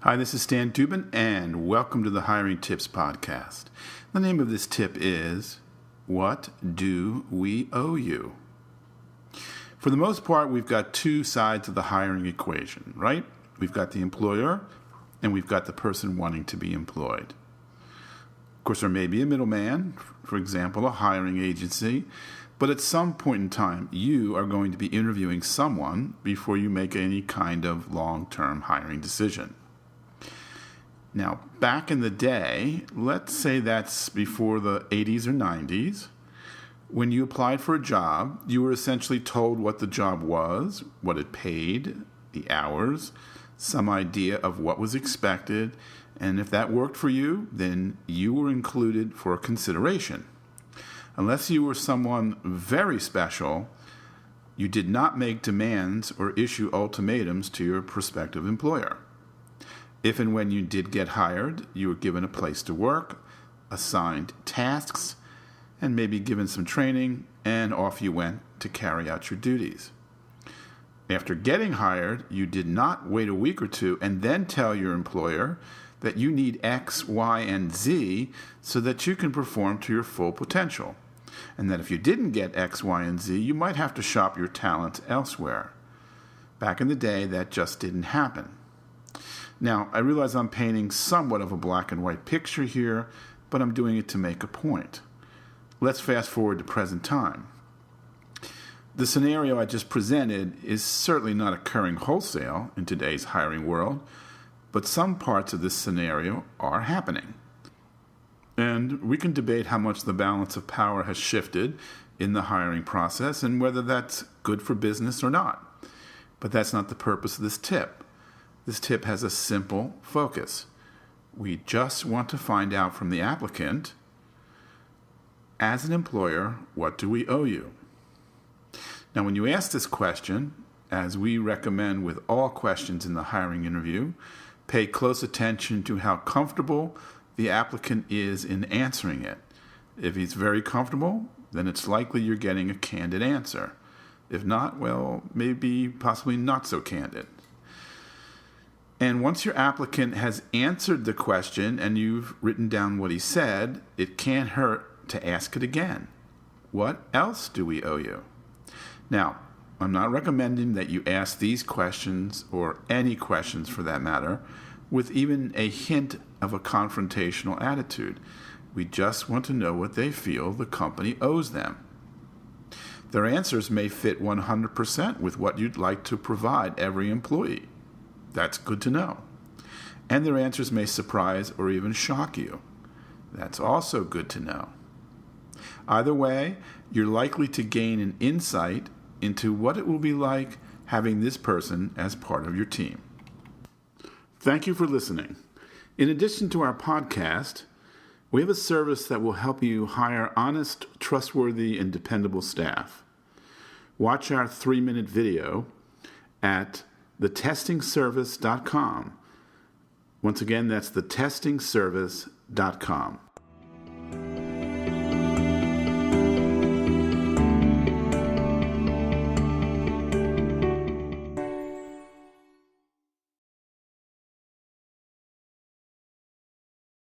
Hi, this is Stan Dubin, and welcome to the Hiring Tips Podcast. The name of this tip is, What Do We Owe You? For the most part, we've got two sides of the hiring equation, right? We've got the employer, and we've got the person wanting to be employed. Of course, there may be a middleman, for example, a hiring agency, but at some point in time, you are going to be interviewing someone before you make any kind of long-term hiring decision. Now, back in the day, let's say that's before the 80s or 90s, when you applied for a job, you were essentially told what the job was, what it paid, the hours, some idea of what was expected, and if that worked for you, then you were included for consideration. Unless you were someone very special, you did not make demands or issue ultimatums to your prospective employer. If and when you did get hired, you were given a place to work, assigned tasks, and maybe given some training, and off you went to carry out your duties. After getting hired, you did not wait a week or two and then tell your employer that you need X, Y, and Z so that you can perform to your full potential, and that if you didn't get X, Y, and Z, you might have to shop your talents elsewhere. Back in the day, that just didn't happen. Now, I realize I'm painting somewhat of a black and white picture here, but I'm doing it to make a point. Let's fast forward to present time. The scenario I just presented is certainly not occurring wholesale in today's hiring world, but some parts of this scenario are happening. And we can debate how much the balance of power has shifted in the hiring process and whether that's good for business or not. But that's not the purpose of this tip. This tip has a simple focus. We just want to find out from the applicant, as an employer, what do we owe you? Now, when you ask this question, as we recommend with all questions in the hiring interview, pay close attention to how comfortable the applicant is in answering it. If he's very comfortable, then it's likely you're getting a candid answer. If not, well, maybe possibly not so candid. And once your applicant has answered the question and you've written down what he said, it can't hurt to ask it again. What else do we owe you? Now, I'm not recommending that you ask these questions, or any questions for that matter, with even a hint of a confrontational attitude. We just want to know what they feel the company owes them. Their answers may fit 100% with what you'd like to provide every employee. That's good to know. And their answers may surprise or even shock you. That's also good to know. Either way, you're likely to gain an insight into what it will be like having this person as part of your team. Thank you for listening. In addition to our podcast, we have a service that will help you hire honest, trustworthy, and dependable staff. Watch our 3-minute video at thetestingservice.com. Once again, that's thetestingservice.com.